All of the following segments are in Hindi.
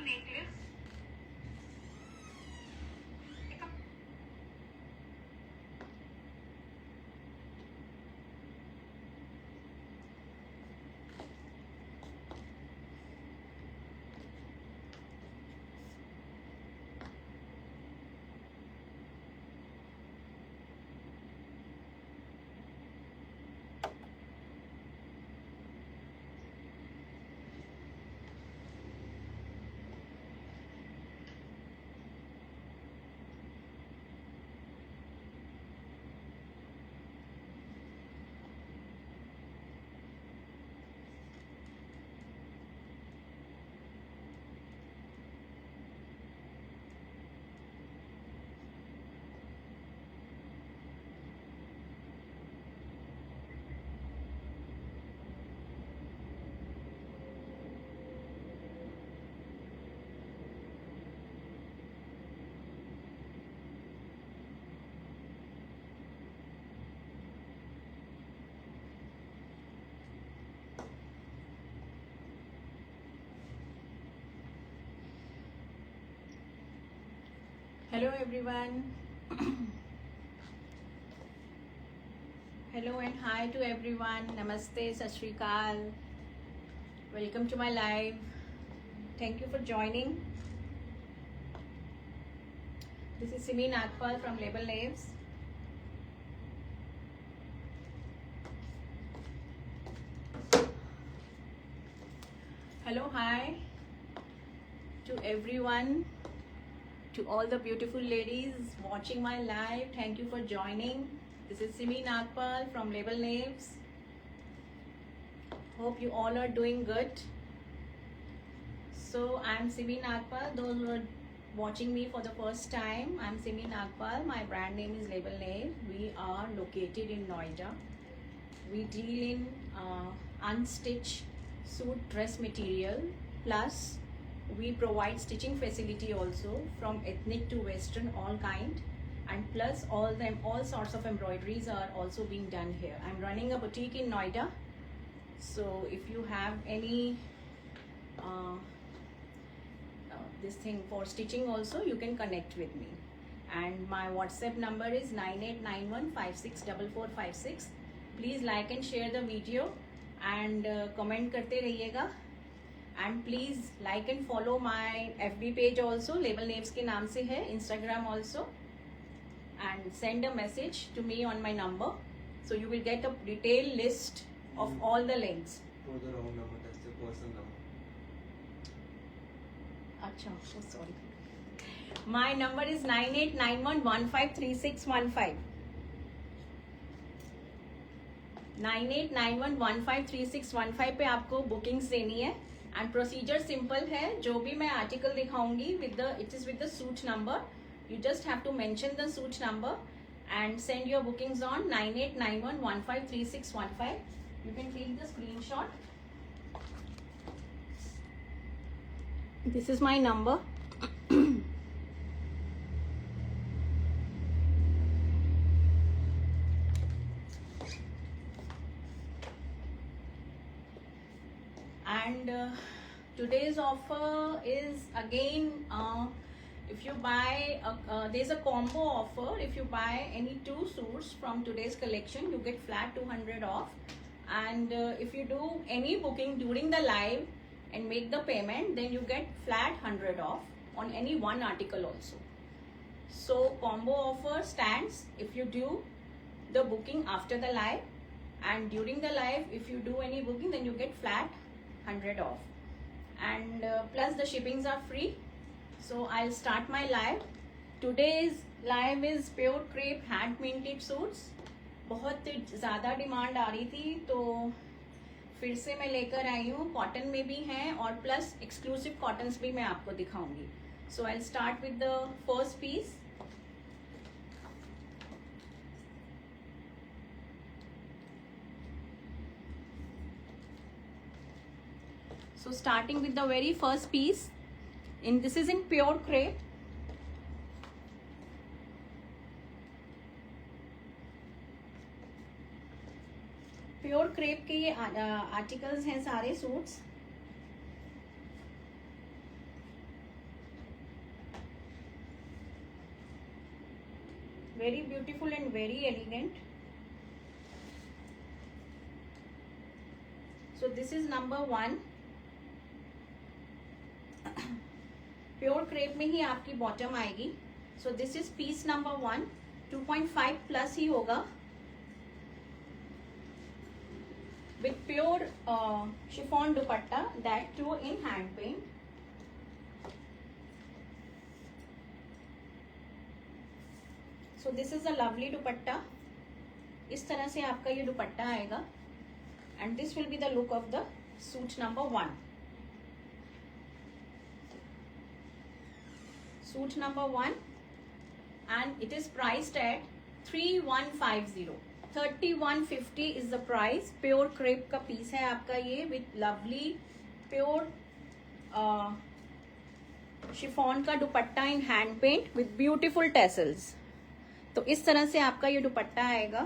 necklace. Hello everyone. Hello and hi to everyone. Namaste, Sat Shri Akal. Welcome to my live. Thank you for joining. This is Simi Nagpal from Label Names. Hello, hi to everyone, to all the beautiful ladies watching my live. Thank you for joining. This is Simi Nagpal from Label Names. Hope you all are doing good. So I'm Simi Nagpal. Those who are watching me for the first time, I'm Simi Nagpal. My brand name is Label Name. We are located in Noida. We deal in unstitched suit dress material, plus we provide stitching facility also from ethnic to western, all kind, and plus all sorts of embroideries are also being done here. I'm running a boutique in Noida, so if you have any this thing for stitching also, you can connect with me. And my WhatsApp number is 9891564456. Please like and share the video and comment करते रहिएगा. And please like and follow my FB page also, Label Names के नाम से है, Instagram also. And send a message to me on my number, so you will get a detailed list of all the links. For the wrong number, that's the personal number. Acha, so sorry. My number is 9891153615. 9891153615 पे आपको बुकिंग्स देनी है. एंड प्रोसीजर सिंपल है. जो भी मैं आर्टिकल दिखाऊंगी it is with the suit number. You just have to mention the suit number and send your bookings on 9891153615. You can take the screenshot. This is my number. And today's offer is again, if you buy there's a combo offer. If you buy any 2 suits from today's collection, you get flat 200 off. And if you do any booking during the live and make the payment, then you get flat 100 off on any one article also. So combo offer stands if you do the booking after the live, and during the live if you do any booking, then you get flat 100 off. And plus the shippings are free. So I'll start my live. Today's live is pure crepe hand minted suits. बहुत ज़्यादा डिमांड आ रही थी, तो फिर से मैं लेकर आई हूँ. कॉटन में भी हैं और प्लस एक्सक्लूसिव कॉटन्स भी मैं आपको दिखाऊंगी. So I start with the first piece. So starting with the very first piece, this is in pure crepe. Pure crepe के ये आर्टिकल्स हैं सारे suits. very beautiful and very elegant. So this is number 1. Pure crepe में ही आपकी बॉटम आएगी. So this is piece number 1. 2.5 plus ही होगा with pure chiffon dupatta, that too in hand paint. So this is a lovely dupatta. इस तरह से आपका ये दुपट्टा आएगा and this will be the look of the suit number 1. Suit number 1 and it is priced at 3150. 3150 is the price. Pure crepe का पीस है आपका ये विथ लवली प्योर शिफॉन का dupatta in hand paint with beautiful tassels. तो इस तरह से आपका ये दुपट्टा आएगा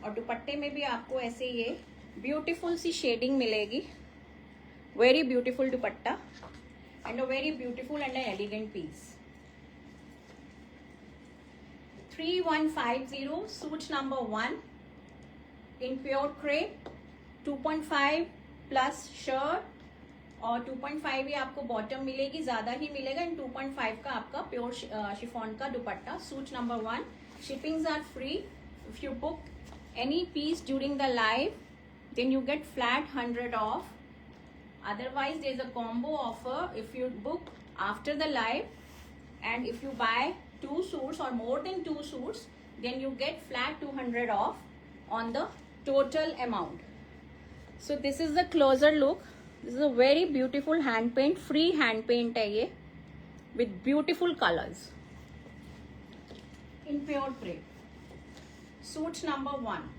और दुपट्टे में भी आपको ऐसे ये ब्यूटीफुल सी शेडिंग मिलेगी. Very beautiful dupatta and a very beautiful and an elegant piece. 3150 suit number 1 in pure crepe. 2.5 plus shirt और 2.5 ही आपको बॉटम मिलेगी, ज्यादा ही मिलेगा. एंड 2.5 का आपका प्योर शिफॉन का dupatta. Suit number 1. Shippings are free. If you book any piece during the live then you get flat 100 off. Otherwise there is a combo offer if you book after the live and if you buy 2 suits or more than 2 suits then you get flat 200 off on the total amount. So this is the closer look. This is a very beautiful hand paint, free hand paint है ये with beautiful colors in pure crepe. Suit number 1.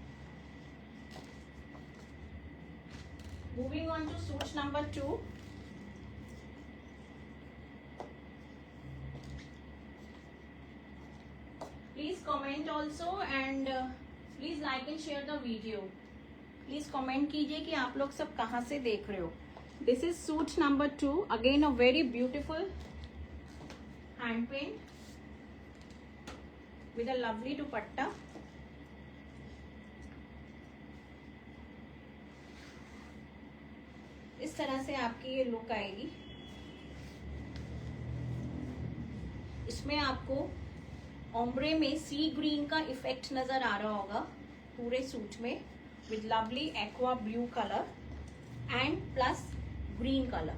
Moving on to suit number 2. Please comment also and please like and share the video. Please comment कीजिए कि आप लोग सब कहाँ से देख रहे हो. This is suit number 2. Again a very beautiful hand paint with a lovely dupatta. इस तरह से आपकी ये लुक आएगी. इसमें आपको ओम्ब्रे में सी ग्रीन का इफेक्ट नजर आ रहा होगा पूरे सूट में with lovely aqua blue colour and plus green colour.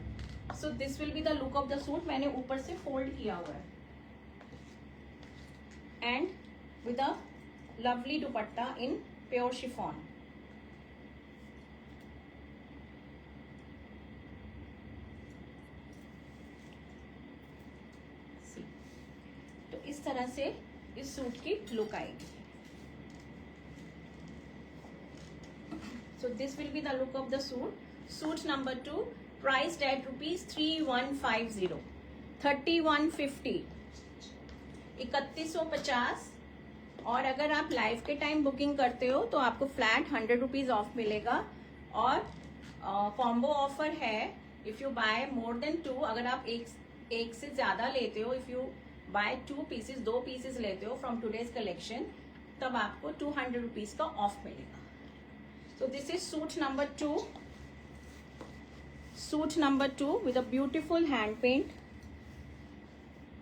So this will be the look of the suit. मैंने ऊपर से फोल्ड किया हुआ है and with a lovely dupatta in pure chiffon. इस तरह से इस सूट की लुक आएगी. So this will be the look of the suit. Suit number 2 priced eight ₹3150. 3150 3150. और अगर आप लाइव के टाइम बुकिंग करते हो तो आपको फ्लैट ₹100 ऑफ मिलेगा. और कॉम्बो ऑफर है if you buy more then 2. अगर आप एक से ज्यादा लेते हो, if you buy 2 pieces 2 pieces लेते हो फ्रॉम टूडेज कलेक्शन, तब आपको ₹200 का ऑफ मिलेगा. So this is suit number 2. Suit number 2 with a beautiful hand paint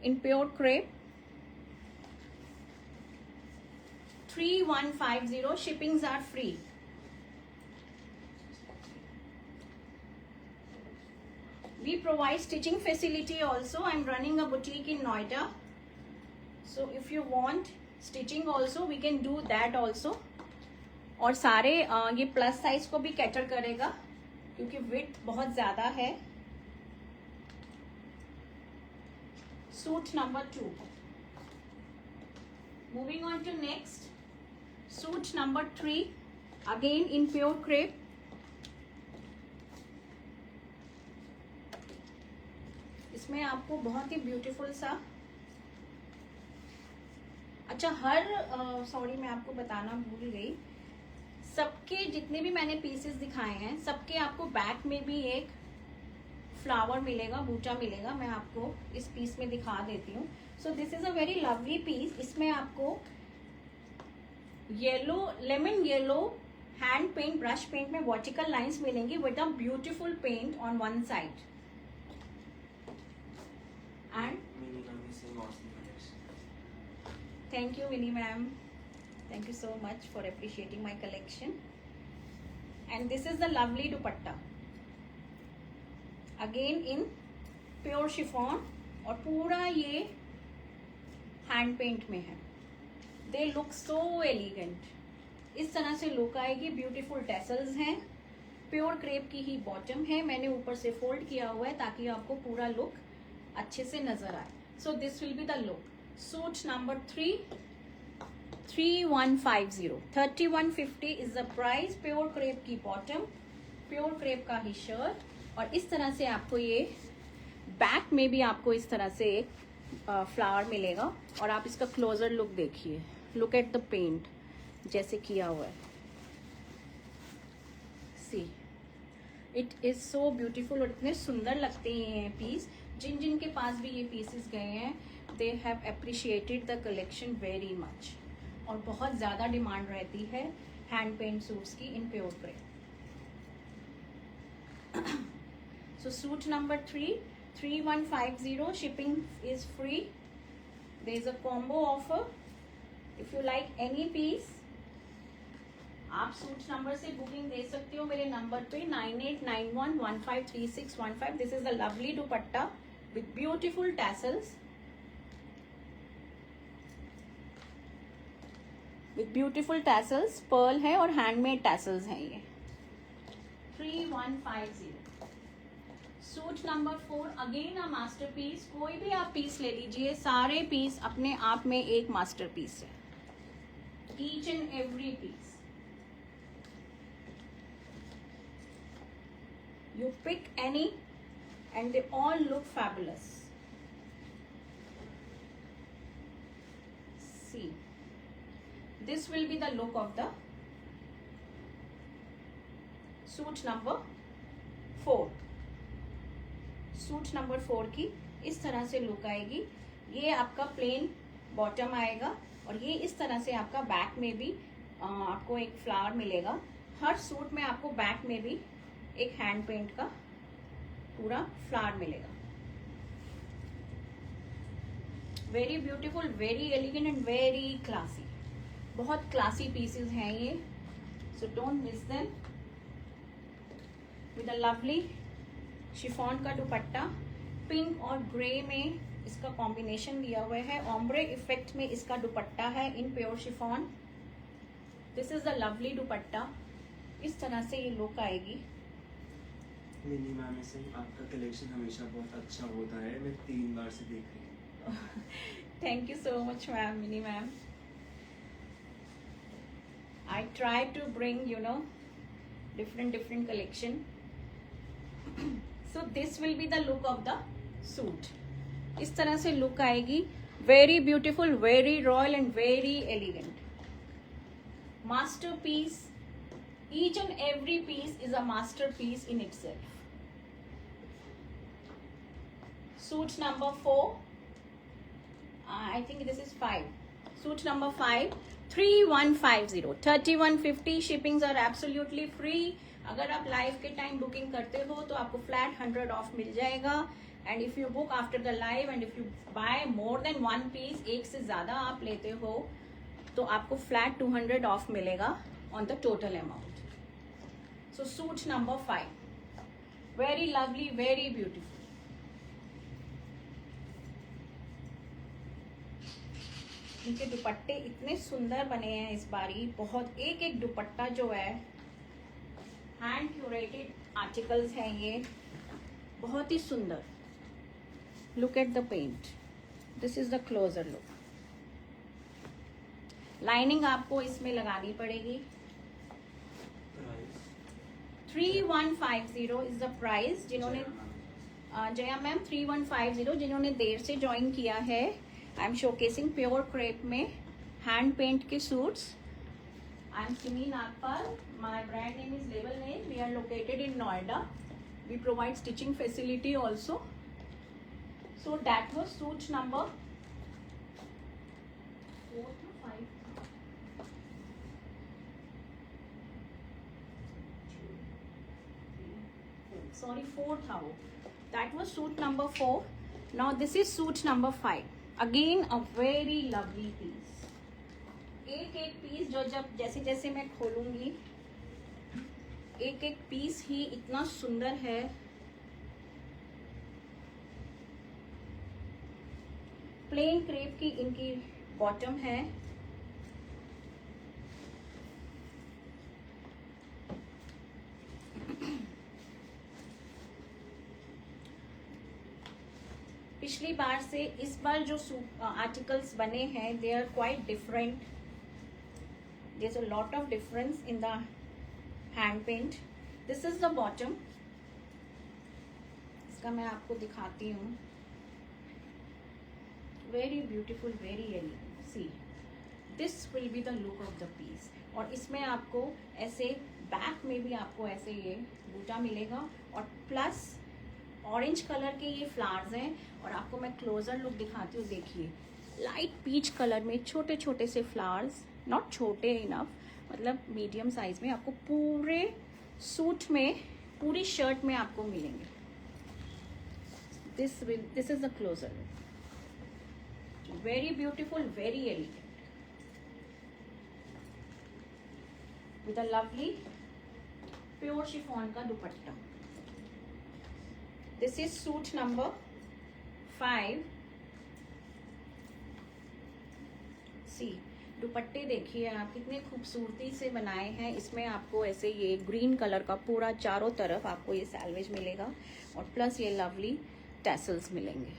in pure crepe. 3150. Shippings are free. We provide stitching facility also. I'm running a boutique in Noida. So if you want stitching also, we can do that also. और सारे ये प्लस साइज को भी कैटर करेगा क्योंकि विड्थ बहुत ज्यादा है. Suit number 2. Moving on to next. Suit number 3. Again in pure crepe. इसमें आपको बहुत ही ब्यूटीफुल सा, अच्छा हर सॉरी मैं आपको बताना भूल गई, सबके जितने भी मैंने पीसेस दिखाए हैं सबके आपको बैक में भी एक फ्लावर मिलेगा, बूटा मिलेगा। मैं आपको इस पीस में दिखा देती हूँ। So this is a very lovely piece. इसमें आपको yellow, lemon yellow hand paint, brush paint में वर्टिकल लाइंस मिलेंगी with a beautiful paint on one side. And thank you Winnie ma'am, thank you so much for appreciating my collection. And this is the lovely dupatta, again in pure chiffon, और पूरा ये हैंड पेंट में है। दे लुक सो एलिगेंट, इस तरह से लुक आएगी। ब्यूटीफुल टैसल्स हैं, प्योर क्रेप की ही बॉटम है। मैंने ऊपर से फोल्ड किया हुआ है ताकि आपको पूरा लुक अच्छे से नजर आए। सो this will be the look. Suit number 3, 3150, 3150 is the price. Pure crepe की बॉटम, प्योर क्रेप का ही शर्ट, और इस तरह से आपको ये बैक में भी आपको इस तरह से एक फ्लावर मिलेगा। और आप इसका क्लोजर लुक देखिए, लुक एट द पेंट जैसे किया हुआ है। See it is so beautiful, और इतने सुंदर लगते हैं पीस। जिन जिन के पास भी ये पीसेस गए हैं, they have appreciated the collection very much, और बहुत ज़्यादा डिमांड रहती है हैंड पेंट सूट्स की इन pure crepe. So suit number 3, 3150, shipping is free. There is a combo offer. If you like any piece, आप सूट नंबर से बुकिंग दे सकते हो मेरे नंबर पे 9891153615। This is the lovely dupatta with beautiful tassels, with beautiful tassels, pearl है और हैंडमेड टैसल्स हैं ये। 3150। Suit number 4, again a masterpiece. कोई भी आप पीस ले लीजिए, सारे पीस अपने आप में एक मास्टरपीस है, each and every piece. You pick any and they all look fabulous. See, this will be the look of the suit number 4. Suit number 4 की इस तरह से लुक आएगी। ये आपका प्लेन बॉटम आएगा, और ये इस तरह से आपका बैक में भी आपको एक फ्लावर मिलेगा। हर सूट में आपको बैक में भी एक हैंड पेंट का पूरा फ्लावर मिलेगा। Very beautiful, very elegant and very classy. बहुत क्लासी पीसेस हैं ये, so don't miss them. With a lovely chiffon का दुपट्टा, पिंक और ग्रे में इसका कॉम्बिनेशन दिया हुआ है। ओम्ब्रे इफेक्ट में इसका दुपट्टा है इन pure chiffon. This is the lovely दुपट्टा, इस तरह से ये लुक आएगी। मिनी मैम से आपका कलेक्शन हमेशा बहुत अच्छा होता है, मैं 3 बार से देख रही हूँ। Thank you so much ma'am, Mini ma'am. I try to bring different collection. So this will be the look of the suit. इस तरह से लुक आएगी। Very beautiful, very royal and very elegant. Masterpiece, each and every piece is a masterpiece in itself. Suit number 4, I think this is 5. Suit number 5, 3150, 3150. shippings are absolutely free. अगर आप लाइव के टाइम बुकिंग करते हो तो आपको फ्लैट 100 ऑफ मिल जाएगा। And if you book after the live and if you buy more than 1 piece, एक से ज्यादा आप लेते हो, तो आपको फ्लैट 200 ऑफ मिलेगा on the total amount. So suit number 5, very lovely, very beautiful. इनके दुपट्टे इतने सुंदर बने हैं इस बारी। बहुत एक एक दुपट्टा जो है हैंड क्यूरेटेड आर्टिकल्स हैं ये, बहुत ही सुंदर। Look at the paint, this is the closer look. Lining आपको इसमें लगानी पड़ेगी। 3150 इज द प्राइस। जिन्होंने जया मैम 3150, जिन्होंने देर से ज्वाइन किया है, I am showcasing pure crepe में हैंड पेंट के suits. I am Simi Nagpal. My brand name is Label Nail. We are located in Noida. We provide stitching facility also. So that was suit number 4 to 5. Sorry, 4 था वो. That was suit number 4. Now this is suit number 5. Again a very lovely piece. एक एक पीस जो जब जैसे जैसे मैं खोलूंगी एक एक पीस ही इतना सुंदर है. प्लेन क्रेप की इनकी बॉटम है. पिछली बार से इस बार जो आर्टिकल्स बने हैं they are quite different. There's a lot of difference in the hand paint. This is the bottom. इसका मैं आपको दिखाती हूँ. Very beautiful, very elegant. See, this will be the look of the piece. और इसमें आपको ऐसे बैक में भी आपको ऐसे ये बूटा मिलेगा और प्लस ऑरेंज कलर के ये फ्लावर्स हैं. और आपको मैं क्लोजर लुक दिखाती हूँ. देखिए लाइट पीच कलर में छोटे छोटे से फ्लावर्स. नॉट छोटे इनफ, मतलब मीडियम साइज में आपको पूरे सूट में पूरी शर्ट में आपको मिलेंगे. This is the closure. Very beautiful, very elegant with a lovely pure chiffon का dupatta. This is suit number 5. See दुपट्टे देखिए आप कितने खूबसूरती से बनाए हैं. इसमें आपको ऐसे ये ग्रीन कलर का पूरा चारों तरफ आपको ये सैल्वेज मिलेगा और प्लस ये लवली टैसल्स मिलेंगे.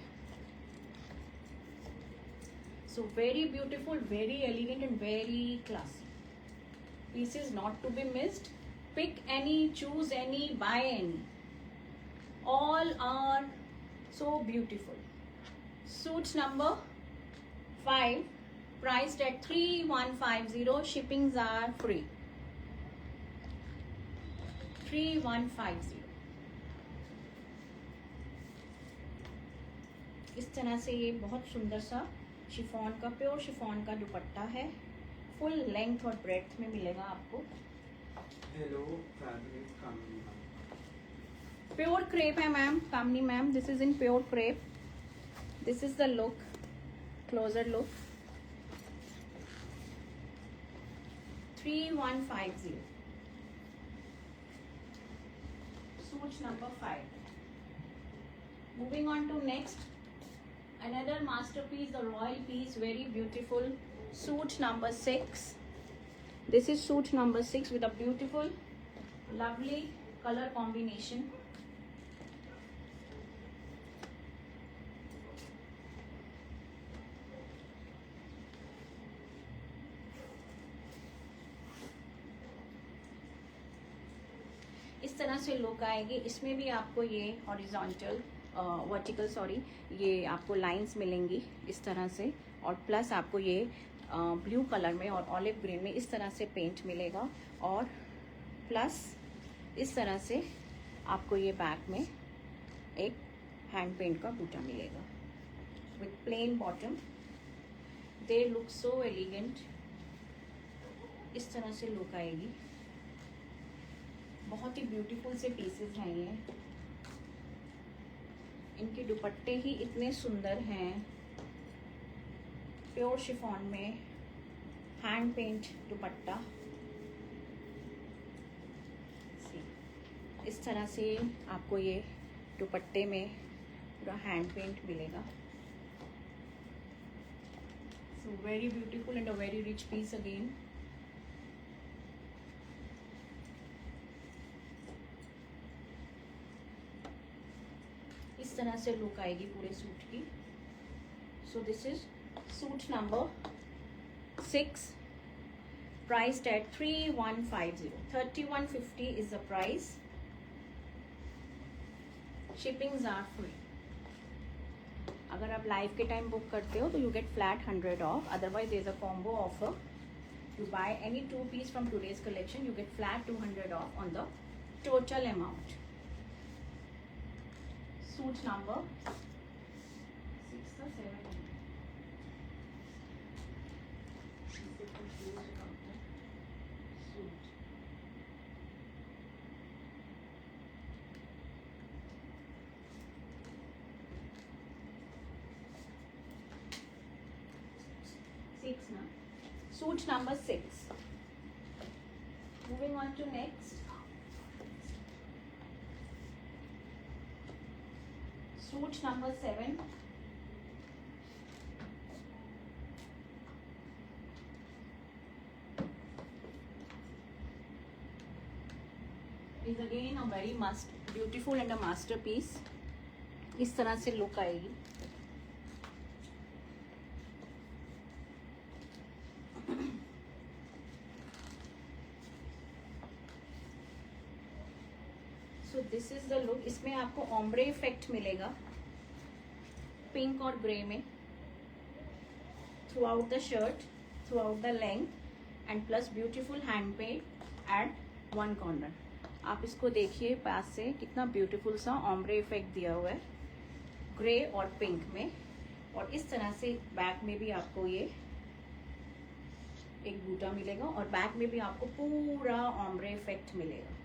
So very beautiful, very elegant and very classy. Pieces not to be missed. Pick any, choose any, buy any. All are so beautiful. Suit number 5 priced at 3150. Shippings are free. 3150. इस तरह से ये बहुत सुंदर सा शिफॉन का, प्योर शिफॉन का दुपट्टा है. फुल लेंथ और ब्रेड्थ में मिलेगा आपको. Hello fabric Kamni. Pure crepe है ma'am, Kamni ma'am. This is in pure crepe. This is the look, closer look. 3150. Suit number 5. Moving on to next, another masterpiece, the royal piece, very beautiful. Suit number 6. This is suit number 6 with a beautiful, lovely color combination. इस तरह से लुक आएगी. इसमें भी आपको ये हॉरिजॉन्टल वर्टिकल ये आपको लाइंस मिलेंगी इस तरह से. और प्लस आपको ये ब्लू कलर में और ऑलिव ग्रीन में इस तरह से पेंट मिलेगा. और प्लस इस तरह से आपको ये बैक में एक हैंड पेंट का बूटा मिलेगा with plain bottom. They look so elegant. इस तरह से लुक आएगी. बहुत ही ब्यूटीफुल से पीसेस हैं ये. इनके दुपट्टे ही इतने सुंदर हैं. प्योर शिफॉन में हैंड पेंट दुपट्टा. इस तरह से आपको ये दुपट्टे में पूरा हैंड पेंट मिलेगा. So very beautiful and a very rich piece again. इस तरह से लुक आएगी पूरे सूट की. So this is suit number 6 priced at 3150. 3150 is the price. Shippings are free. अगर आप लाइव के टाइम बुक करते हो तो you get flat 100 off. Otherwise there is a combo offer. You buy any 2 piece from today's collection, you get flat 200 off on the total amount. Suit number 6 or 7. Six now. Suit number 6. Moving on to next. Suit number 7. Is again a very beautiful and a masterpiece. इस तरह से लुक आएगी. So this is the look. इसमें आपको ombre effect मिलेगा पिंक और ग्रे में throughout the shirt, throughout the length and plus beautiful hand paint at one corner. आप इसको देखिए पास से कितना ब्यूटीफुल सा ombre effect दिया हुआ है ग्रे और पिंक में. और इस तरह से बैक में भी आपको ये एक बूटा मिलेगा और बैक में भी आपको पूरा ombre effect मिलेगा.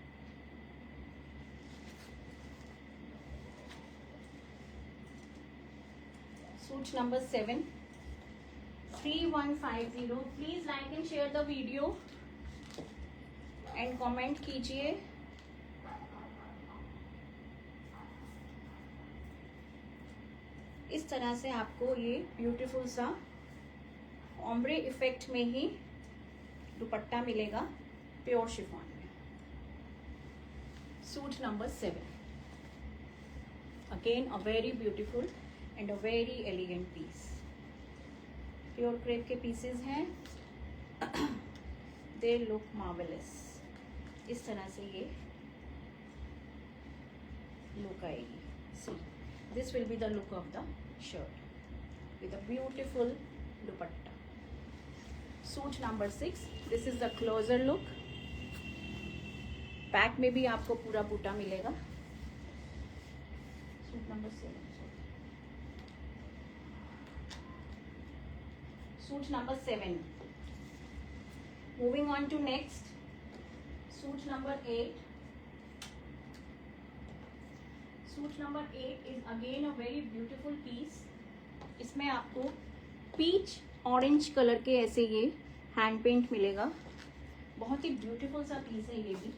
Suit number 7, 3150. Please like and share the video and comment कीजिए. इस तरह से आपको ये ब्यूटीफुल सा ओम्ब्रे इफेक्ट में ही दुपट्टा मिलेगा प्योर शिफॉन में. Suit number 7. Again a very beautiful and a very elegant piece. Pure crepe के पीसेस हैं. They look marvellous. इस तरह से ये लुक आएगी. See this will be the look of the shirt with a beautiful dupatta. Suit number 6. This is the closer look. Back में भी आपको पूरा बूटा मिलेगा. Suit number 7. Suit number 7. Moving on to next. Suit number 8. Suit number 8 is again a very beautiful piece. इसमें आपको पीच ऑरेंज कलर के ऐसे ये हैंड पेंट मिलेगा. बहुत ही ब्यूटीफुल सा पीस है ये भी.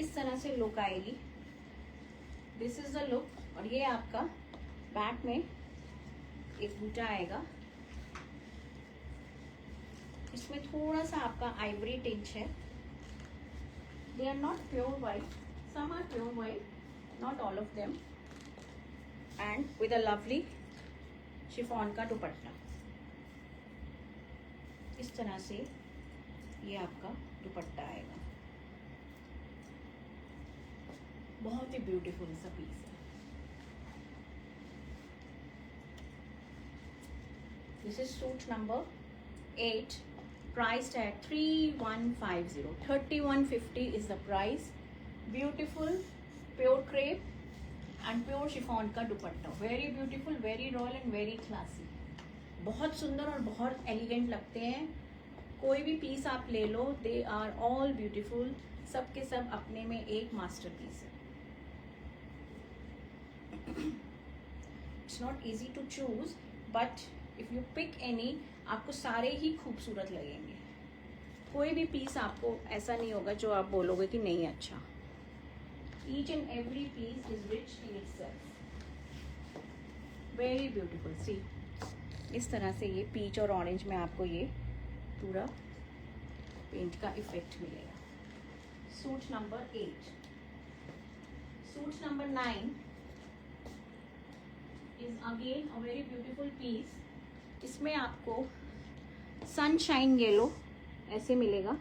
इस तरह से लुक आएगी. This is the look. और ये आपका बैक में एक बूटा आएगा. इसमें थोड़ा सा आपका आइवरी टिंच है. They are not pure white, some are pure white, not all of them. And with a lovely chiffon का दुपट्टा. इस तरह से ये आपका दुपट्टा आएगा. बहुत ही ब्यूटीफुल सा पीस है. This is suit number 8. Priced at 3150. 3150 is the price. Beautiful pure crepe and pure chiffon का दुपट्टा. Very beautiful, very royal and very classy. बहुत सुंदर और बहुत एलिगेंट लगते हैं. कोई भी पीस आप ले लो, they are all beautiful. सब के सब अपने में एक मास्टरपीस है. It's not easy to choose, but if you pick any, आपको सारे ही खूबसूरत लगेंगे. कोई भी पीस आपको ऐसा नहीं होगा जो आप बोलोगे कि नहीं अच्छा. Each and every piece is rich in itself. Very beautiful. See इस तरह से ये पीच और ऑरेंज में आपको ये पूरा पेंट का इफेक्ट मिलेगा. Suit number 8. Suit number 9 is again a very beautiful piece. इसमें आपको सनशाइन येलो ऐसे मिलेगा.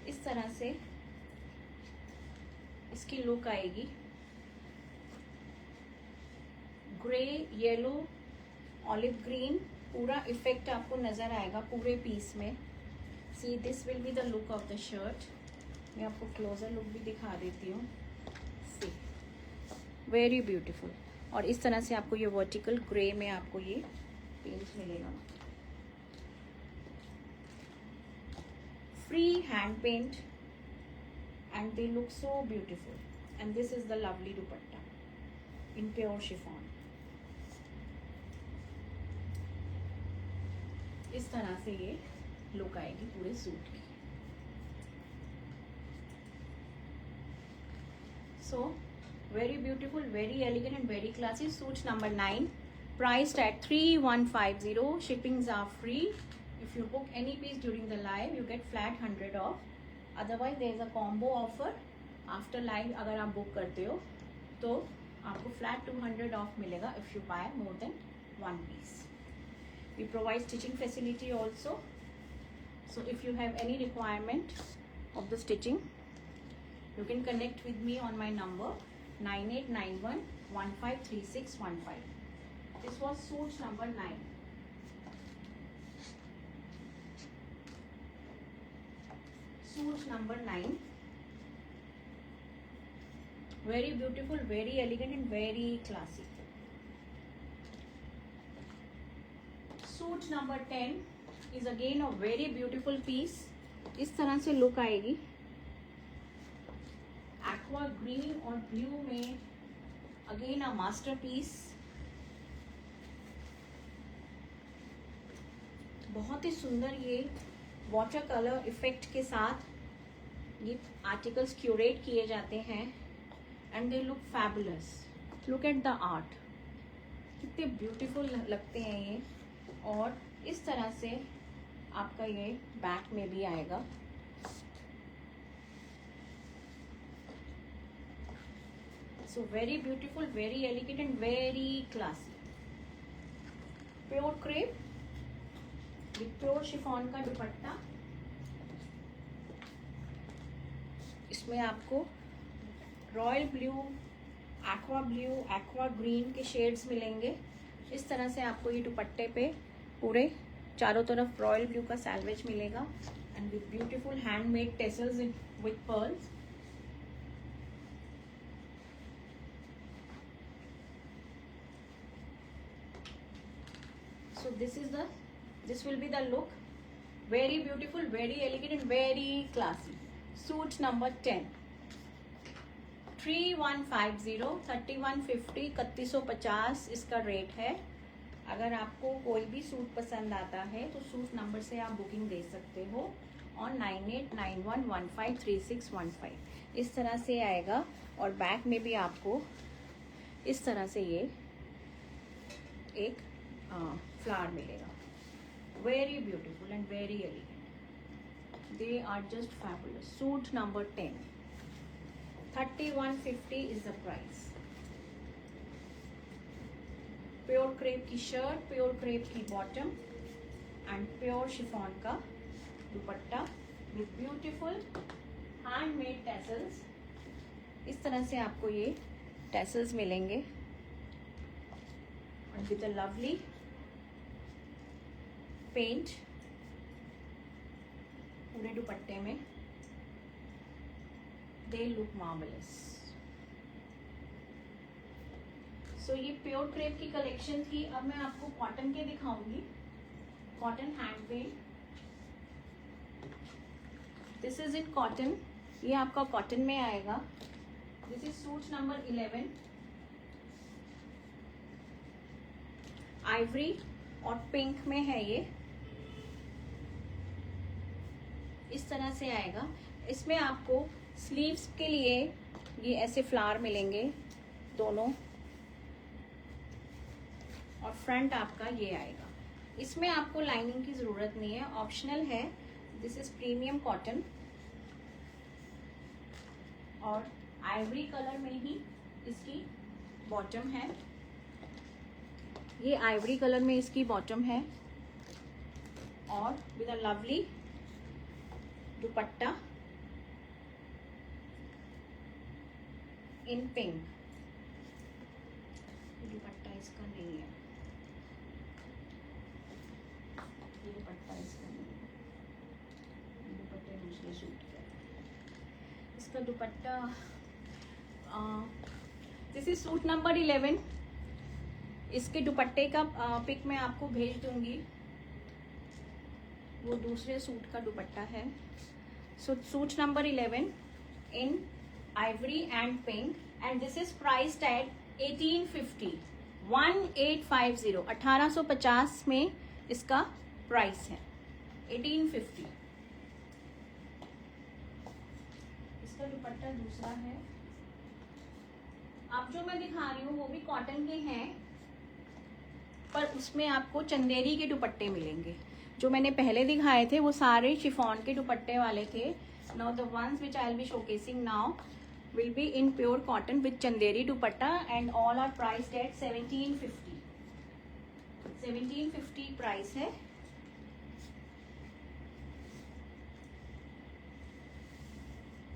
इस तरह से इसकी लुक आएगी। ग्रे, येलो, ऑलिव ग्रीन, पूरा इफेक्ट आपको नजर आएगा पूरे पीस में। सी this will be the look of the shirt. मैं आपको क्लोजर लुक भी दिखा देती हूँ। सी वेरी ब्यूटीफुल। और इस तरह से आपको ये वर्टिकल ग्रे में आपको ये पेंट मिलेगा। Free hand paint and they look so beautiful. And this is the lovely dupatta in pure chiffon. इस तरह से ये लुक आएगी पूरे सूट की। So very beautiful, very elegant and very classy. Suit number 9, priced at 3150. Shippings are free. If you book any piece during the live, you get flat 100 off. Otherwise, there is a combo offer. After live, अगर आप बुक करते हो तो आपको flat 200 off मिलेगा if you buy more than one piece. We provide stitching facility also. So if you have any requirement of the stitching, you can connect with me on my number 9891 153615. This was suit number 9. Suit number 9. Very beautiful, very elegant and very classy. Suit number 10 is again a very beautiful piece. इस तरह से लुक आएगी। Aqua green और blue में again a masterpiece. बहुत ही सुंदर ये वाटर कलर इफेक्ट के साथ ये आर्टिकल्स क्यूरेट किए जाते हैं and they look fabulous. Look at the art, कितने ब्यूटीफुल लगते हैं ये। और इस तरह से आपका ये बैक में भी आएगा। So very beautiful, very elegant and very classy. Pure crepe with pure chiffon का दुपट्टा। इसमें आपको royal blue, aqua blue, aqua green के शेड्स मिलेंगे। इस तरह से आपको ये दुपट्टे पे पूरे चारों तरफ रॉयल ब्लू का सैल्वेज मिलेगा and with beautiful handmade tassels with pearls. So this will be the look. Very beautiful, very elegant and very classy. Suit number 10, 3150, 3150, 3150 इसका रेट है। अगर आपको कोई भी सूट पसंद आता है तो सूट नंबर से आप बुकिंग दे सकते हो और 9891153615 इस तरह से आएगा। और बैक में भी आपको इस तरह से ये एक फ्लावर मिलेगा। Very beautiful and very elegant, they are just fabulous. Suit number 10, 3150 is the price. Pure crepe की शर्ट, प्योर क्रेप की बॉटम एंड प्योर शिफॉन का dupatta with beautiful handmade tassels. इस तरह से आपको ये टैसल्स मिलेंगे and with a lovely paint पूरे दुपट्टे में। दे लुक मार्वेलस। सो ये प्योर क्रेप की कलेक्शन थी। अब मैं आपको कॉटन के दिखाऊंगी। Cotton hand paint, this is in cotton. ये आपका कॉटन में आएगा। This is suit number 11, ivory और पिंक में है ये। इस तरह से आएगा। इसमें आपको स्लीव्स के लिए ये ऐसे फ्लावर मिलेंगे दोनों और फ्रंट आपका ये आएगा। इसमें आपको लाइनिंग की ज़रूरत नहीं है, ऑप्शनल है। दिस इज प्रीमियम कॉटन और आइवरी कलर में ही इसकी बॉटम है। ये आइवरी कलर में इसकी बॉटम है और with a lovely dupatta in pink, दुपट्टा इसका नहीं है, ये दुपट्टा इसका नहीं है, दुपट्टे दूसरे सूट का, इसका दुपट्टा दिस इज सूट नंबर 11। इसके दुपट्टे का पिक मैं आपको भेज दूंगी, वो दूसरे सूट का दुपट्टा है। So suit number 11 in ivory and pink and this is priced at 1850, 1850, 1850 में इसका प्राइस है, 1850। इसका दुपट्टा दूसरा है। अब जो मैं दिखा रही हूँ वो भी कॉटन के हैं, पर उसमें आपको चंदेरी के दुपट्टे मिलेंगे। जो मैंने पहले दिखाए थे वो सारे शिफॉन के दुपट्टे वाले थे। Now the ones which I will be showcasing now will be in pure cotton with Chanderi dupatta and all are priced at 1750। 1750 price है।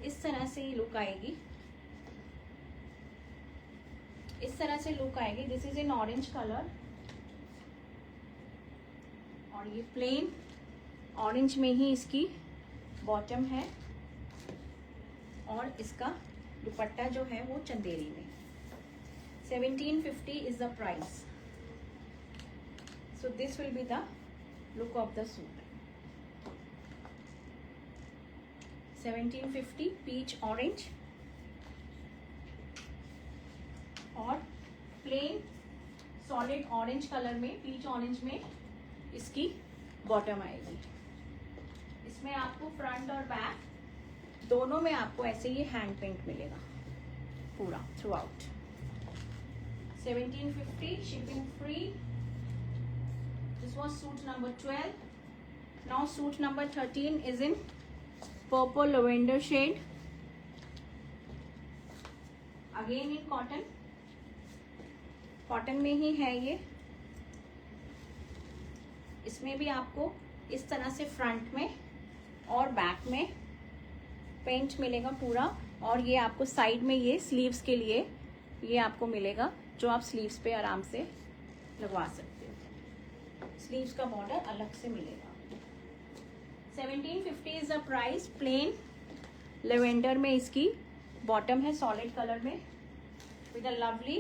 इस तरह से लुक आएगी, इस तरह से लुक आएगी। This is in orange colour और ये प्लेन ऑरेंज में ही इसकी बॉटम है और इसका दुपट्टा जो है वो चंदेरी में। 1750 is the price. So this will be the look of the suit. 1750 peach orange और प्लेन सॉलिड ऑरेंज कलर में, पीच ऑरेंज में इसकी बॉटम आएगी। इसमें आपको फ्रंट और बैक दोनों में आपको ऐसे ही हैंड पेंट मिलेगा पूरा throughout. 1750 shipping free. This was suit number 12। Now suit number 13 is in purple lavender shade, again in cotton, cotton में ही है ये। इसमें भी आपको इस तरह से फ्रंट में और बैक में पेंट मिलेगा पूरा, और ये आपको साइड में ये स्लीव्स के लिए ये आपको मिलेगा, जो आप स्लीव्स पे आराम से लगवा सकते हो। स्लीव्स का बॉर्डर अलग से मिलेगा। 1750 is the price. Plain lavender में इसकी बॉटम है, सॉलिड कलर में, with a lovely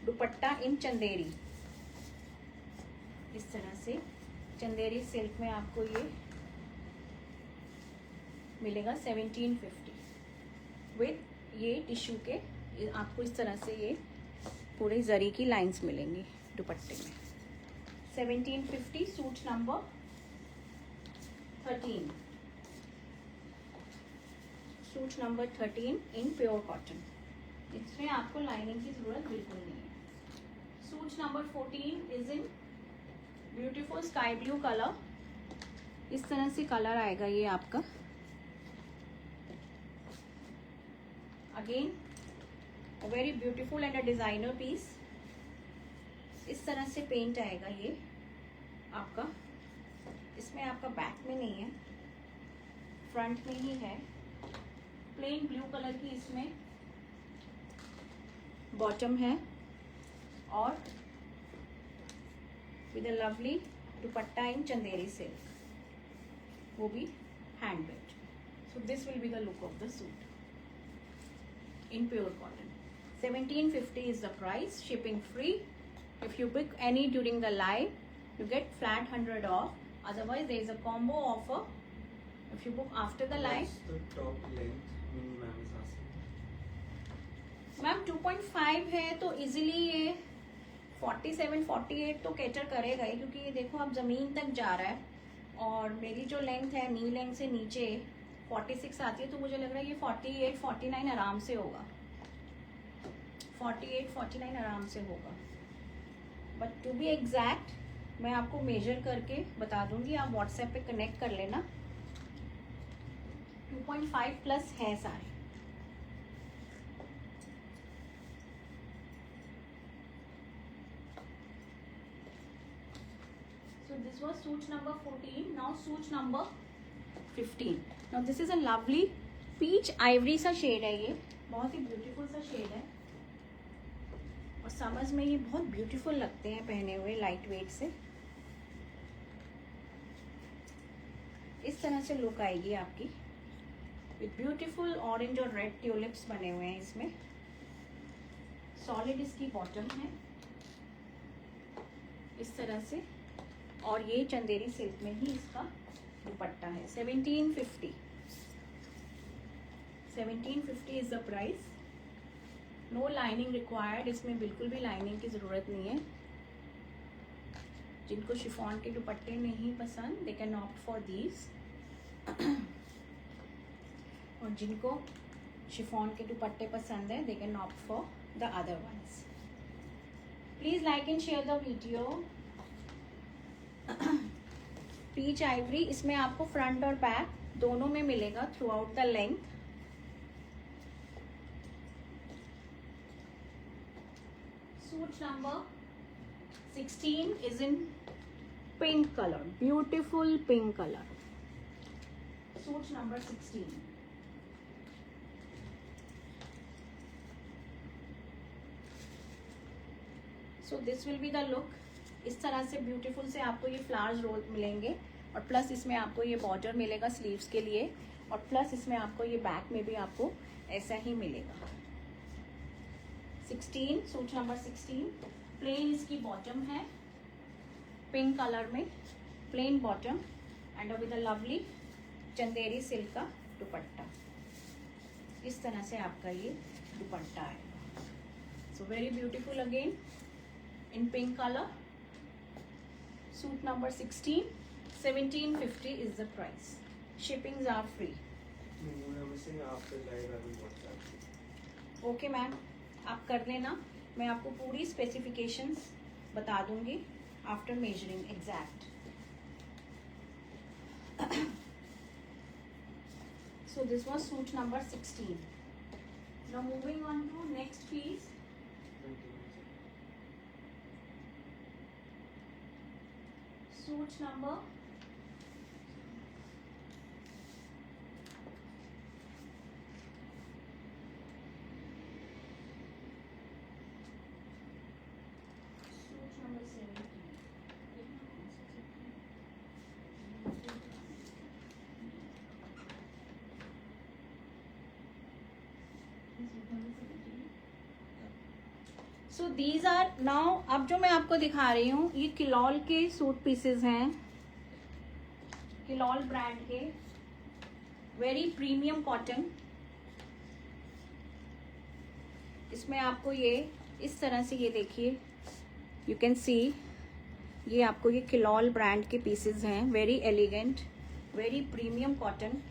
dupatta in Chanderi. इस तरह से चंदेरी सिल्क में आपको ये मिलेगा 1750 विद ये टिश्यू के, आपको इस तरह से ये पूरे जरी की लाइंस मिलेंगी दुपट्टे में। 1750 suit number 13। Suit number 13 in pure cotton. इसमें आपको लाइनिंग की जरूरत बिल्कुल नहीं है। Suit number 14 is in beautiful sky blue colour. इस तरह से कलर आएगा ये आपका। Again very beautiful and a designer piece. इस तरह से पेंट आएगा ये आपका। इसमें आपका बैक में नहीं है, फ्रंट में ही है। प्लेन ब्लू कलर की इसमें बॉटम है और with a lovely dupatta in Chanderi silk, वो भी hand made. So this will be the look of the suit in pure cotton. 1750 is the price, shipping free. If you book any during the live, you get flat 100 off. Otherwise, there is a combo offer. If you book after the live, the top length mini ma'am is asking. Ma'am 2.5 है तो इजीली ये 47 48 तो कैटर करेगा ही, क्योंकि ये देखो अब जमीन तक जा रहा है और मेरी जो लेंथ है नी लेंथ से नीचे 46 आती है, तो मुझे लग रहा है ये 48 49 आराम से होगा। 48 49 आराम से होगा। बट टू बी एग्जैक्ट मैं आपको मेजर करके बता दूंगी, आप व्हाट्सएप पे कनेक्ट कर लेना। 2.5 प्लस है सारे। So this was suit number 14. Now suit number 15. Now this is a lovely peach ivory सा shade है ये, बहुत ही ब्यूटीफुल सा शेड है और समर्स में ये बहुत ब्यूटीफुल लगते हैं पहने हुए, लाइट वेट से। इस तरह से लुक आएगी आपकी विथ ब्यूटीफुल ऑरेंज और रेड ट्यूलिप्स बने हुए हैं इसमें। सॉलिड इसकी बॉटम है इस तरह से, और ये चंदेरी सिल्क में ही इसका दुपट्टा है। 1750 is the price. No lining required, इसमें बिल्कुल भी लाइनिंग की ज़रूरत नहीं है। जिनको शिफॉन के दुपट्टे नहीं पसंद, they can opt for these. और जिनको शिफॉन के दुपट्टे पसंद है, they can opt for the other ones. Please like and share the video. Peach ivory, इसमें आपको फ्रंट और बैक दोनों में मिलेगा throughout the length. Suit number 16 is in pink color, beautiful pink color. Suit number 16. So this will be the look. इस तरह से ब्यूटीफुल से आपको ये फ्लावर्स रोल मिलेंगे और प्लस इसमें आपको ये बॉर्डर मिलेगा स्लीव्स के लिए, और प्लस इसमें आपको ये बैक में भी आपको ऐसा ही मिलेगा। 16, सूट नंबर 16। प्लेन इसकी बॉटम है पिंक कलर में, plain bottom and with a lovely Chanderi silk का दुपट्टा। इस तरह से आपका ये दुपट्टा आएगा। So very beautiful again in pink colour. Suit number 16, 1750 is the price. Shippings are free. Okay ma'am, आप कर लेना, मैं आपको पूरी स्पेसिफिकेशंस बता दूंगी after measuring exact. So this was suit number 16. Now moving on to next piece. Suit number 17। So these are now, अब जो मैं आपको दिखा रही हूँ ये किलॉल के सूट पीसेस हैं, किलॉल ब्रांड के, वेरी प्रीमियम कॉटन। इसमें आपको ये इस तरह से, ये देखिए, यू कैन सी, ये आपको ये किलॉल ब्रांड के पीसेस हैं, very elegant, very premium cotton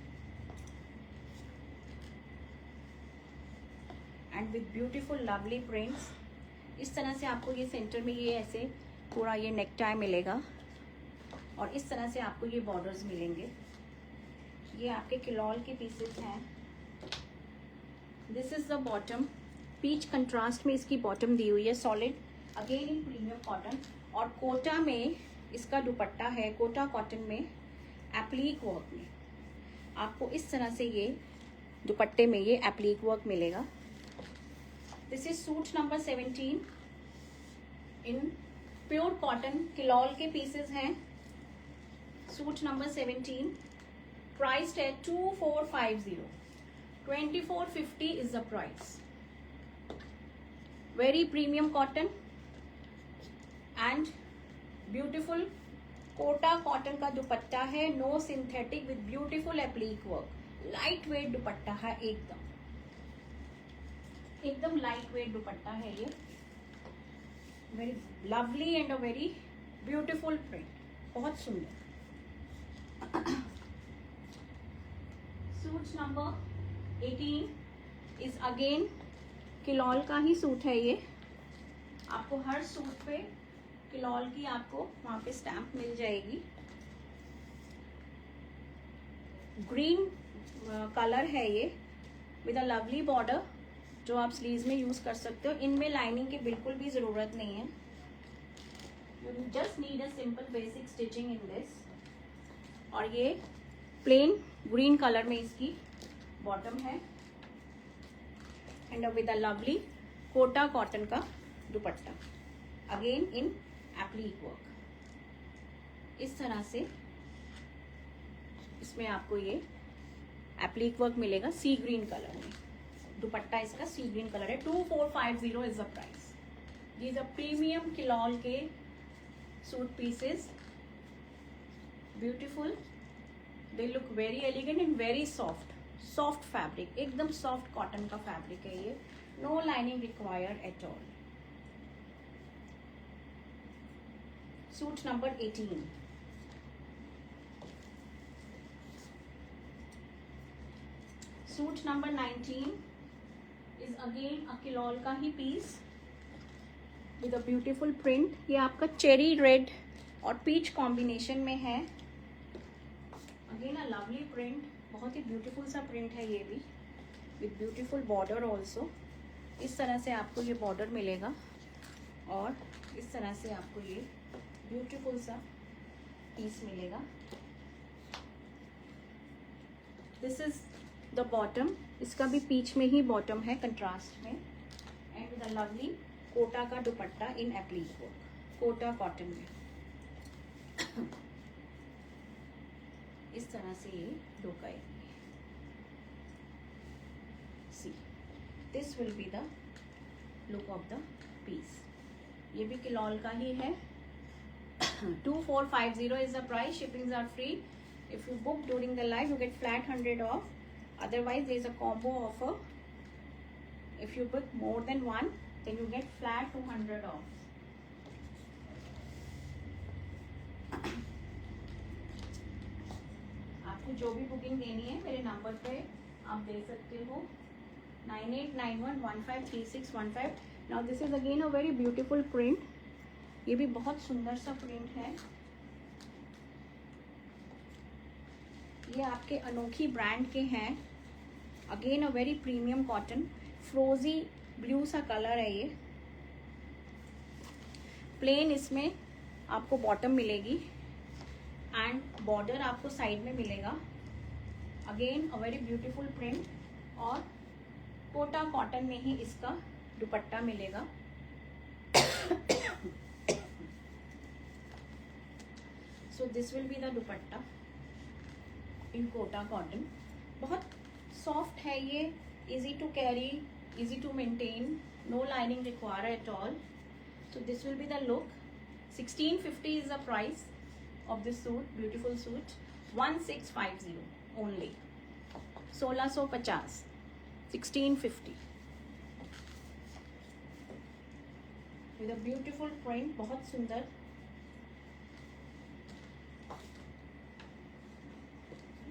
and with beautiful lovely prints. इस तरह से आपको ये सेंटर में ये ऐसे पूरा ये नेक टाई मिलेगा और इस तरह से आपको ये बॉर्डर्स मिलेंगे। ये आपके किलॉल के पीसेस हैं। This is the bottom, peach contrast में इसकी बॉटम दी हुई है, solid again in premium cotton, और कोटा में इसका दुपट्टा है, कोटा कॉटन में एप्लीक वर्क में। आपको इस तरह से ये दुपट्टे में ये एप्लीक वर्क मिलेगा। This is suit number 17 in pure cotton, Kilol के पीसेस हैं। सूट नंबर 17 प्राइस्ड है 2450, 2450 is the price. Very premium cotton and beautiful Kota cotton का दुपट्टा है, no synthetic, with beautiful applique work. Light weight dupatta है, एकदम लाइट वेट दुपट्टा है ये, very lovely and a very beautiful print, बहुत सुंदर। Suit number 18 is again Kilol का ही सूट है ये। आपको हर सूट पे किलॉल की आपको वहां पे स्टैम्प मिल जाएगी। ग्रीन कलर है ये विद अ लवली बॉर्डर, जो आप स्लीव्स में यूज कर सकते हो। इनमें लाइनिंग की बिल्कुल भी जरूरत नहीं है, you just need a simple basic stitching in this. और ये प्लेन ग्रीन कलर में इसकी बॉटम है and with a lovely Kota cotton का दुपट्टा, अगेन इन एप्लीक वर्क। इस तरह से इसमें आपको ये एप्लीक वर्क मिलेगा सी ग्रीन कलर में। दुपट्टा इसका सी ग्रीन कलर है। 2450 is the price. These are premium Kilol के suit pieces, beautiful, they look very elegant and very soft. Soft fabric, एकदम सॉफ्ट कॉटन का फैब्रिक है ये। No lining required at all. Suit number 18। Suit number 19 is again a Kilol का ही piece with a beautiful print. ये आपका चेरी रेड और पीच कॉम्बिनेशन में है। अगेन अ लवली प्रिंट, बहुत ही ब्यूटीफुल सा प्रिंट है ये भी, विद ब्यूटीफुल बॉर्डर ऑल्सो। इस तरह से आपको ये बॉर्डर मिलेगा और इस तरह से आपको ये ब्यूटीफुल सा पीस मिलेगा। दिस इज द बॉटम, इसका भी पीच में ही बॉटम है कंट्रास्ट में, and with a lovely Kota का dupatta in applique work, Kota cotton में। इस तरह से ये लुक आएगी। See, this will be the look of the piece. ये भी किलॉल का ही है। 2450 is the price. Shippings are free. If you book during the live, you get flat 100 off. Otherwise, there is a combo offer. If you book more than one, then you get flat 200 off. आपको जो भी बुकिंग देनी है मेरे नंबर पे आप दे सकते हो, 9891153615। Now this is again a very beautiful print. ये भी बहुत सुंदर सा प्रिंट है। ये आपके अनोखी ब्रांड के हैं। Again a very premium cotton, frosty blue सा कलर है ये। प्लेन इसमें आपको बॉटम मिलेगी एंड बॉर्डर आपको साइड में मिलेगा। Again a very beautiful print और कोटा कॉटन में ही इसका दुपट्टा मिलेगा। So this will be the dupatta in Kota cotton. बहुत सॉफ्ट है ये, easy to carry, easy to maintain, no lining required at all. So this will be the look. 1650 is the price of this suit, beautiful suit. 1650 only, 1650, 1650 with a beautiful print, बहुत सुंदर।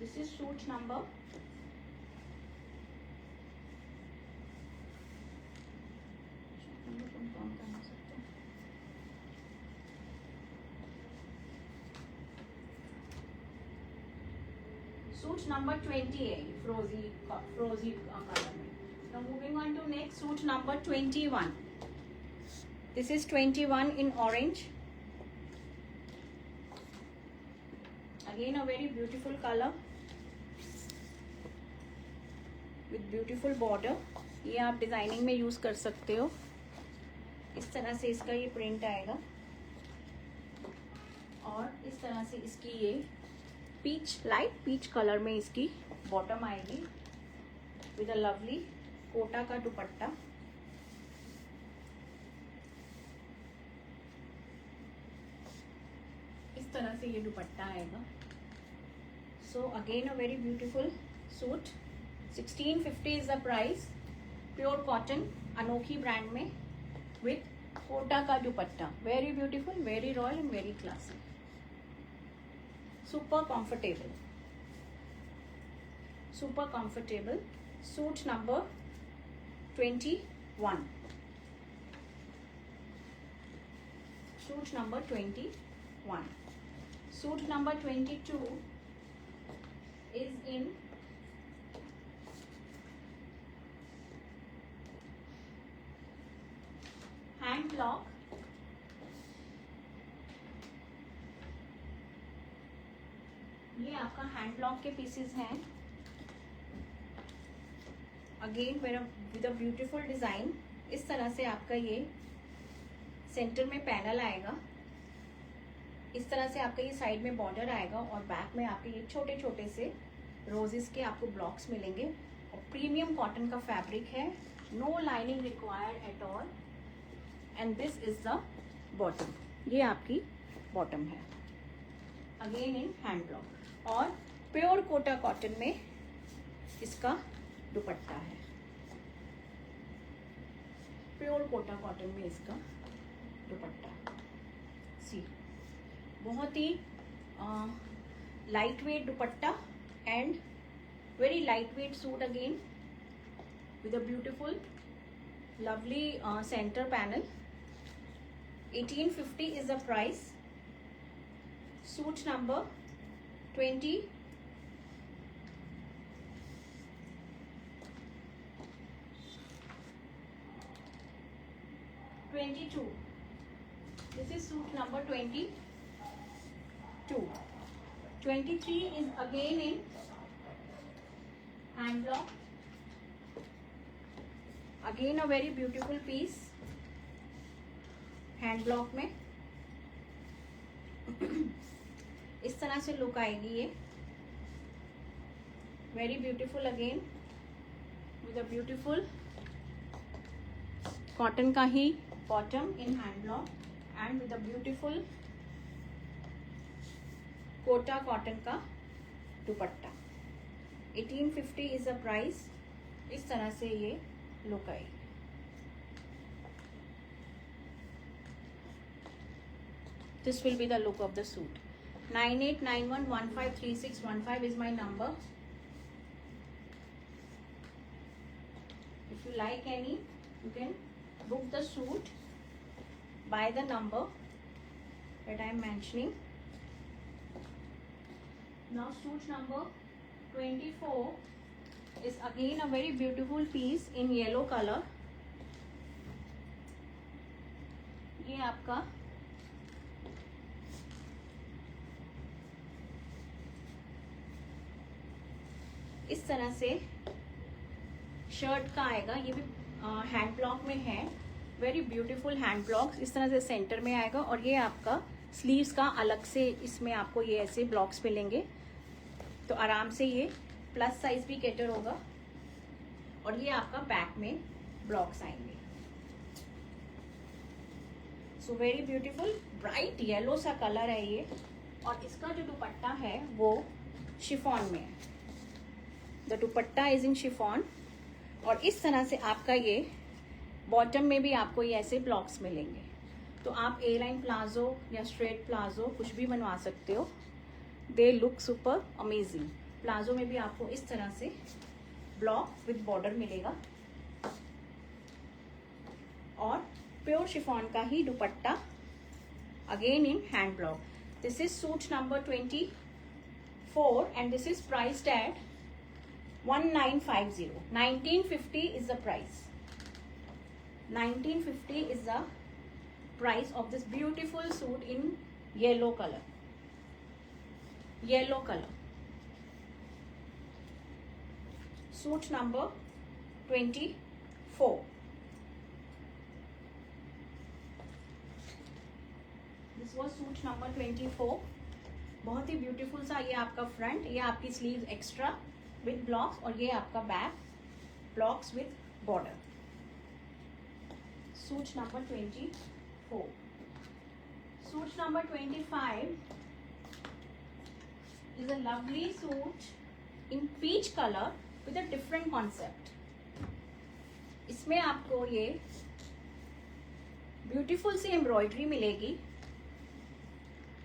This is suit number 28, frozy color में। Now moving on to next, suit number 21. This is 21 in orange. Again a very beautiful color with beautiful border. ये आप डिजाइनिंग में यूज कर सकते हो। इस तरह से इसका ये प्रिंट आएगा और इस तरह से इसकी ये पीच, लाइट पीच कलर में इसकी बॉटम आएगी विद अ लवली कोटा का दुपट्टा। इस तरह से ये दुपट्टा आएगा। So again a very beautiful suit. 1650 is the price. Pure cotton, अनोखी ब्रांड में, विथ कोटा का दुपट्टा। Very beautiful, very royal and very classic, super comfortable, super comfortable. Suit number 21, suit number 21। Suit number 22 is in hand block। ये आपका हैंड ब्लॉक के पीसेस हैं। Again with a beautiful design. इस तरह से आपका ये सेंटर में पैनल आएगा, इस तरह से आपका ये साइड में बॉर्डर आएगा और बैक में आपके ये छोटे छोटे से रोजेस के आपको ब्लॉक्स मिलेंगे। और प्रीमियम कॉटन का फैब्रिक है, no lining required at all. And this is the bottom, ये आपकी बॉटम है, अगेन इन हैंड ब्लॉक। और प्योर कोटा कॉटन में इसका दुपट्टा है, प्योर कोटा कॉटन में इसका दुपट्टा। सी, बहुत ही light weight dupatta and very light weight suit again with a beautiful lovely center panel. 1850 is the price. Suit number 20. This is suit number 22. 23 is again in hand block. Again a very beautiful piece hand block में। इस तरह से लुक आएगी ये, very beautiful again with a beautiful cotton का ही bottom in hand block and with a beautiful Kota cotton का दुपट्टा। 1850 is the price. इस तरह से ये लुक आएगी। This will be the look of the suit. 9891153615 is my number. If you like any, you can book the suit by the number that I am mentioning. Now suit number 24 is again a very beautiful piece in yellow color. ये आपका इस तरह से शर्ट का आएगा, ये भी हैंड ब्लॉक में है, वेरी ब्यूटीफुल हैंड ब्लॉक्स। इस तरह से सेंटर में आएगा और ये आपका स्लीव्स का अलग से इसमें आपको ये ऐसे ब्लॉक्स मिलेंगे, तो आराम से ये प्लस साइज भी कैटर होगा। और ये आपका बैक में ब्लॉक्स आएंगे। सो वेरी ब्यूटीफुल ब्राइट येलो सा कलर है ये। और इसका जो दुपट्टा है वो शिफॉन में है, the dupatta is in chiffon. और इस तरह से आपका ये बॉटम में भी आपको ये ऐसे ब्लॉक्स मिलेंगे, तो आप ए लाइन प्लाजो या स्ट्रेट प्लाजो कुछ भी बनवा सकते हो। They look super amazing. Palazzo में भी आपको इस तरह से ब्लॉक विद बॉर्डर मिलेगा और प्योर शिफॉन का ही dupatta again in hand block. This is suit number 24 and this is priced at 1950. 1950 is the price. 1950 is the price of this beautiful suit in yellow color. Yellow color. Suit number 24. This was suit number 24. बहुत ही ब्यूटीफुल सा ये आपका फ्रंट, ये आपकी स्लीव एक्स्ट्रा विद ब्लॉक्स और ये आपका back blocks with border. Suit number 24। Suit number 25 is a lovely suit in peach color with a different concept. इसमें आपको ये ब्यूटीफुल सी एम्ब्रॉयडरी मिलेगी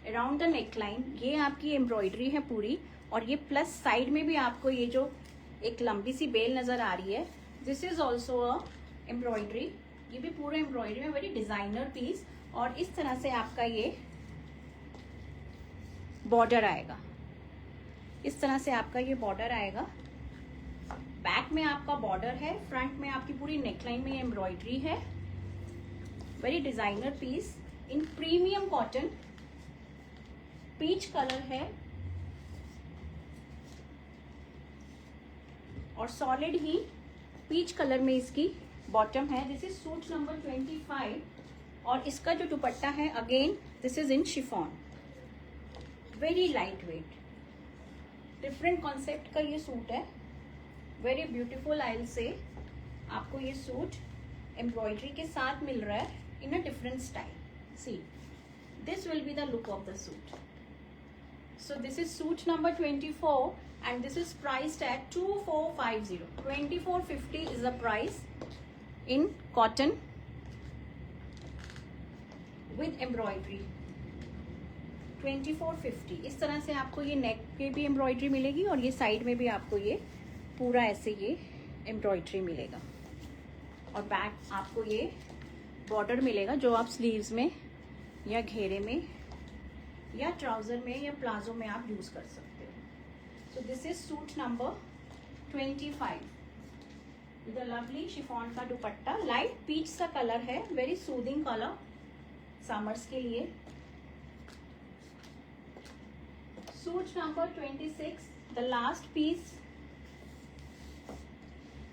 अराउंड द नेकलाइन। ये आपकी एम्ब्रॉयडरी है पूरी और ये प्लस साइड में भी आपको ये जो एक लंबी सी बेल नजर आ रही है, this is also a embroidery. ये भी पूरा एम्ब्रॉयडरी में वेरी डिजाइनर पीस। और इस तरह से आपका ये बॉर्डर आएगा, इस तरह से आपका ये बॉर्डर आएगा। बैक में आपका बॉर्डर है, फ्रंट में आपकी पूरी नेकलाइन में एम्ब्रॉयडरी है। वेरी डिजाइनर पीस इन प्रीमियम कॉटन, पीच कलर है और सॉलिड ही पीच कलर में इसकी बॉटम है। दिस इज सूट नंबर 25 और इसका जो दुपट्टा है again this is in chiffon, very light wait, different concept का ये सूट है, very beautiful. I will say आपको ये सूट एम्ब्रॉयडरी के साथ मिल रहा है in a different style. See this will be the look of the suit. So this is suit number 24 and this is priced at 2450. 2450 is the price in cotton with embroidery. 2450। इस तरह से आपको ये नेक पे भी एम्ब्रॉयडरी मिलेगी और ये साइड में भी आपको ये पूरा ऐसे ये एम्ब्रॉयडरी मिलेगा और बैक आपको ये बॉर्डर मिलेगा जो आप स्लीव्स में या घेरे में या ट्राउजर में या प्लाजो में आप यूज कर सकते हो। So this is suit number 25 with a lovely chiffon का दुपट्टा, लाइट पीच सा कलर है, वेरी सूदिंग कलर समर्स के लिए। Suit number 26, the last piece,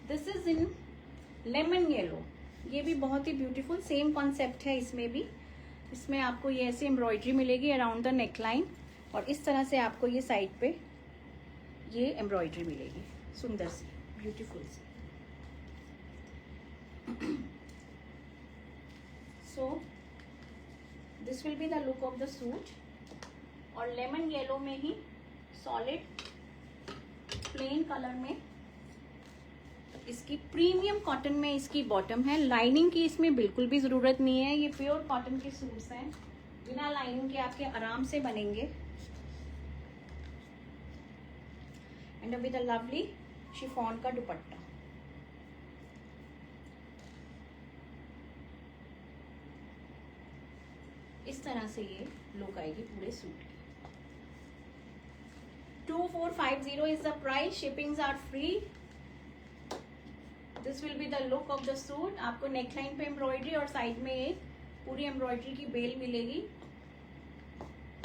this is in lemon yellow. ये भी बहुत ही ब्यूटीफुल सेम कॉन्सेप्ट है इसमें भी। इसमें आपको ये ऐसे एम्ब्रॉयडरी मिलेगी अराउंड द नेकलाइन और इस तरह से आपको ये साइड पे ये एम्ब्रॉयडरी मिलेगी सुंदर सी, ब्यूटीफुल सी। So this will be the look of the suit और लेमन येलो में ही सॉलिड प्लेन कलर में इसकी प्रीमियम कॉटन में इसकी बॉटम है। लाइनिंग की इसमें बिल्कुल भी जरूरत नहीं है, ये प्योर कॉटन के सूट्स हैं, बिना लाइनिंग के आपके आराम से बनेंगे। And with a lovely chiffon का दुपट्टा। इस तरह से ये लुक आएगी पूरे सूट की। 2450 is the price, shippings are free. This will be the look of the suit. आपको नेकलाइन पे एम्ब्रॉयडरी और साइड में एक पूरी एम्ब्रॉयडरी की बेल मिलेगी।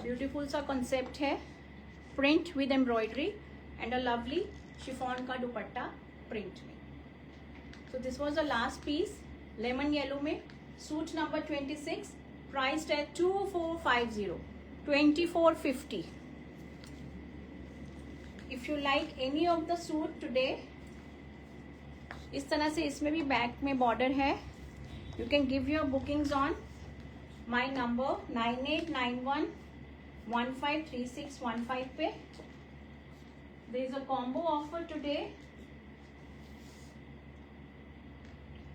ब्यूटीफुल सा कॉन्सेप्ट है, print with embroidery and a lovely chiffon का दुपट्टा प्रिंट में। So this was the last piece, lemon yellow में, suit number 26, priced at 2450, 2450. If you like any of the suit today, इस तरह से इसमें भी बैक में बॉर्डर है। You can give your bookings on my number 9891153615 पे। There is a combo offer today.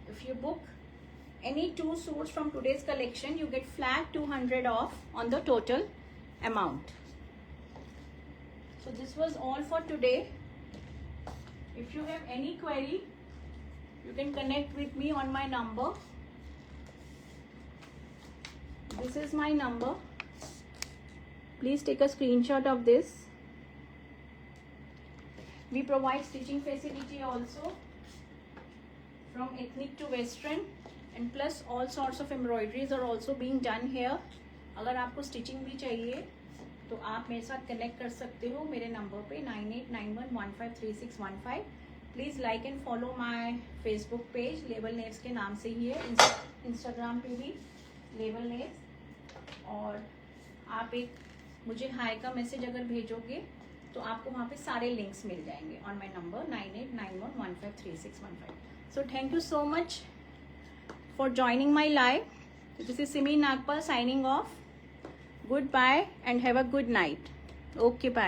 If you book any 2 suits from today's collection, you get flat 200 off on the total amount. So this was all for today. If you have any query, you can connect with me on my number. This is my number. Please take a screenshot of this. We provide stitching facility also from ethnic to western and plus all sorts of embroideries are also being done here. अगर आपको स्टिचिंग भी चाहिए तो आप मेरे साथ कनेक्ट कर सकते हो मेरे नंबर पे 9891153615। Please like and follow my Facebook page, level Neves के नाम से ही है। इंस्टाग्राम पे भी लेवल नेव्स, और आप एक मुझे हाई का मैसेज अगर भेजोगे तो आपको वहाँ पे सारे लिंक्स मिल जाएंगे on my number 9891153615। So thank you so much for joining my live. This is Simi Nagpal signing off. Goodbye and have a good night. Okay, bye.